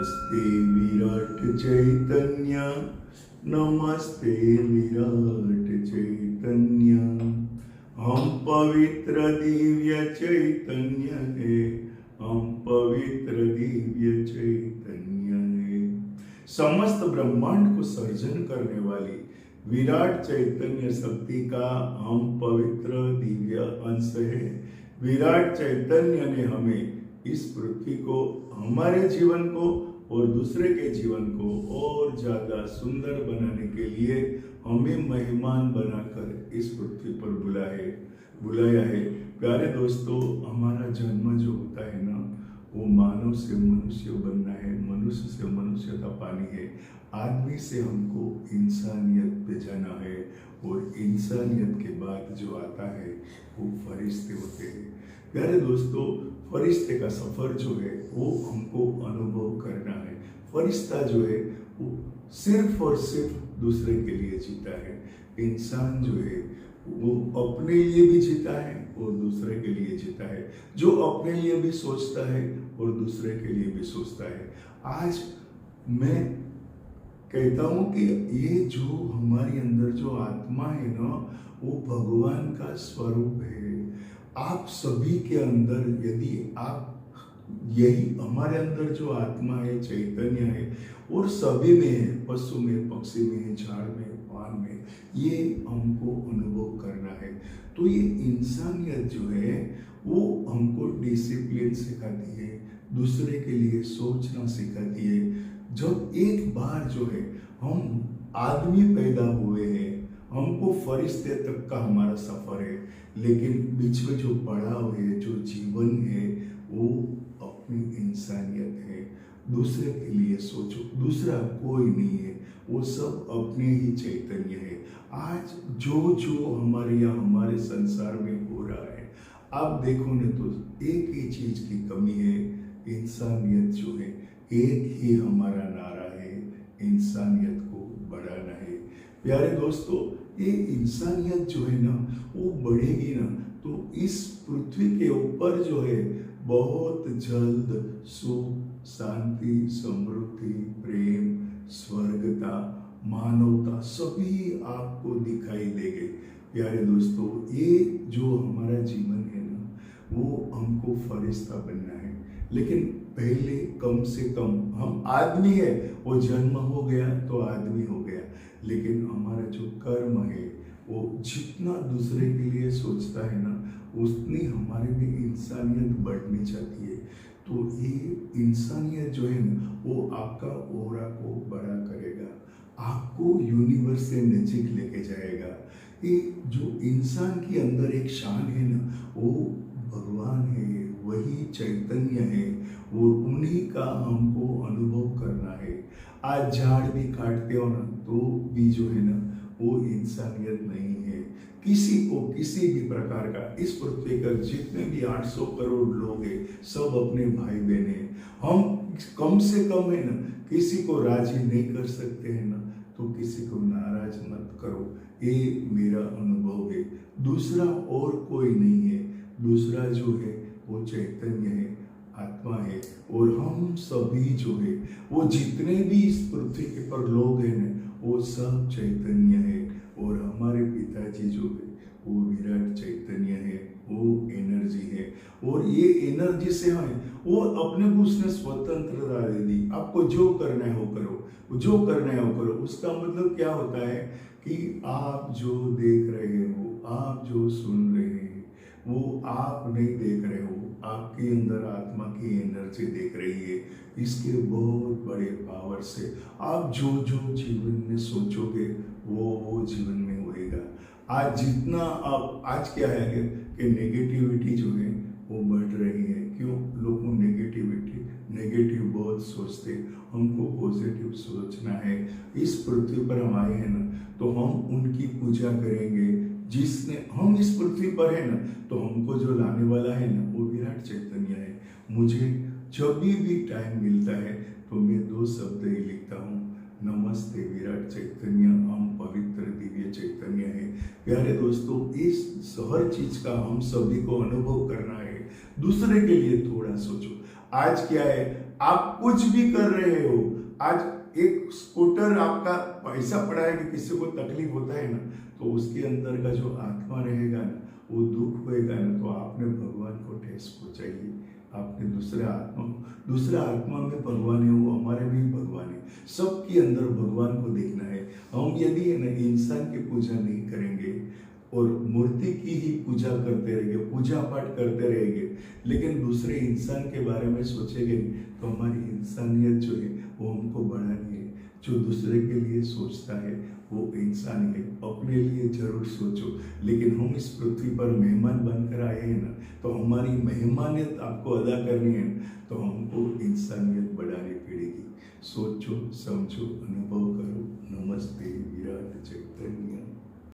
नमस्ते विराट चैतन्य, नमस्ते विराट चैतन्य। हम पवित्र दिव्य चैतन्य है, हम पवित्र दिव्य चैतन्य है। समस्त ब्रह्मांड को सर्जन करने वाली विराट चैतन्य शक्ति का हम पवित्र दिव्य अंश है। विराट चैतन्य ने हमें इस पृथ्वी को, हमारे जीवन को और दूसरे के जीवन को और ज्यादा सुंदर बनाने के लिए हमें मेहमान बनाकर इस पृथ्वी पर बुलाया है। प्यारे दोस्तों, हमारा जन्म जो होता है ना, वो मानव से मनुष्य बनना है, मनुष्य से मनुष्यता पानी है, आदमी से हमको इंसानियत पे जाना है, और इंसानियत के बाद जो आता है वो फरिश्ते होते हैं। प्यारे दोस्तों, फरिश्ते का सफर जो है वो हमको अनुभव करना है। फरिश्ता जो है वो सिर्फ और सिर्फ दूसरे के लिए जीता है। इंसान जो है वो अपने लिए भी जीता है और दूसरे के लिए जीता है, जो अपने लिए भी सोचता है और दूसरे के लिए भी सोचता है। आज मैं कहता हूं कि ये जो हमारे अंदर जो आत्मा है ना, वो भगवान का स्वरूप है। आप सभी के अंदर, यदि आप यही हमारे अंदर जो आत्मा है, चैतन्य है, और सभी में है, पशु में, पक्षी में, झाड़ में, पान में, ये हमको अनुभव करना है। तो ये इंसानियत जो है वो हमको डिसिप्लिन सिखाती है, दूसरे के लिए सोचना सिखाती है। जब एक बार जो है हम आदमी पैदा हुए हैं, हमको फरिश्ते तक का हमारा सफर है, लेकिन बीच में जो पड़ाव है, जो जीवन है, वो अपनी इंसानियत है। दूसरे के लिए सोचो, दूसरा कोई नहीं है, वो सब अपने ही चैतन्य है। आज जो जो हमारे यहाँ हमारे संसार में हो रहा है, आप देखो ने तो एक ही चीज की कमी है, इंसानियत जो है। एक ही हमारा नारा है, इंसानियत को बढ़ाना है। प्यारे दोस्तों, ये इंसानियत जो है ना, वो बढ़ेगी ना, तो इस पृथ्वी के ऊपर जो है बहुत जल्द सुख, शांति, समृद्धि, प्रेम, स्वर्गता, मानवता सभी आपको दिखाई देंगे। प्यारे दोस्तों, ये जो हमारा जीवन है ना, वो हमको फरिश्ता बनना है। लेकिन पहले कम से कम हम आदमी है, वो जन्म हो गया तो आदमी हो गया, लेकिन हमारा जो कर्म है वो जितना दूसरे के लिए सोचता है ना, उतनी हमारे में इंसानियत बढ़नी चाहती है। तो ये इंसानियत जो है ना, वो आपका ओरा को बड़ा करेगा, आपको यूनिवर्स से नजीक लेके जाएगा। ये जो इंसान के अंदर एक शान है ना, वो भगवान है, वही चैतन्य है, और उन्हीं का हमको अनुभव करना है। आज झाड़ भी काटते हो ना, तो भी जो है ना, वो इंसानियत नहीं है। किसी को किसी भी प्रकार का, इस पृथ्वी पर जितने भी 800 करोड़ लोग हैं, सब अपने भाई बहन हैं। हम कम से कम है ना, किसी को राजी नहीं कर सकते हैं ना, तो किसी को नाराज मत करो। ये मेरा अनुभव है। दूसरा और कोई नहीं है, दूसरा जो है वो चैतन्य है, आत्मा है। और हम सभी जो है, वो जितने भी इस पृथ्वी के पर लोग हैं ना, वो सब चैतन्य है। और हमारे पिताजी जो है वो विराट चैतन्य है, वो एनर्जी है। और ये एनर्जी से है, वो अपने को उसने स्वतंत्रता दे दी। आपको जो करना है वो करो, जो करना है वो करो। उसका मतलब क्या होता है कि आप जो देख रहे हो, आप जो सुन रहे हैं, वो आप नहीं देख रहे हो, आपके अंदर आत्मा की एनर्जी देख रही है। इसके बहुत बड़े पावर से आप जो जो जीवन में सोचोगे वो जीवन में होएगा। आज जितना आप, आज क्या है कि नेगेटिविटी जो है वो बढ़ रही है। क्यों? लोगों नेगेटिव बहुत सोचते, हमको पॉजिटिव सोचना है। इस पृथ्वी पर हम आए हैं ना, तो हम उनकी पूजा करेंगे जिसने, हम इस पृथ्वी पर है ना, तो हमको जो लाने वाला है ना, वो विराट चैतन्य है। मुझे जब भी टाइम मिलता है तो मैं 2 शब्द ही लिखता हूँ, नमस्ते विराट चैतन्य, हम पवित्र दिव्य चैतन्य है। प्यारे दोस्तों, इस हर चीज का हम सभी को अनुभव करना है। दूसरे के लिए थोड़ा सोचो। आज क्या है, आप कुछ भी कर रहे हो, आज एक स्कूटर आपका पैसा पड़ा है कि किसी को तकलीफ होता है ना, तो उसके अंदर का जो आत्मा रहेगा ना, वो दुख होएगा ना, तो आपने भगवान को ठेस पहुंचाई है। आपने दूसरा आत्मा में भगवान है, वो हमारे भी भगवान है। सबके अंदर भगवान को देखना है। हम यदि है ना इंसान की पूजा नहीं करेंगे और मूर्ति की ही पूजा करते रहेंगे, पूजा पाठ करते रहेंगे, लेकिन दूसरे इंसान के बारे में सोचेंगे तो हमारी इंसानियत जो है वो हमको बढ़ानी है। जो दूसरे के लिए सोचता है वो इंसान है, अपने लिए जरूर सोचो। लेकिन हम इस पृथ्वी पर मेहमान बनकर आए हैं ना, तो हमारी मेहमानियत आपको अदा करनी है, तो हमको इंसानियत बढ़ानी पड़ेगी। सोचो, समझो, अनुभव करो। नमस्ते विराट चैतन्य।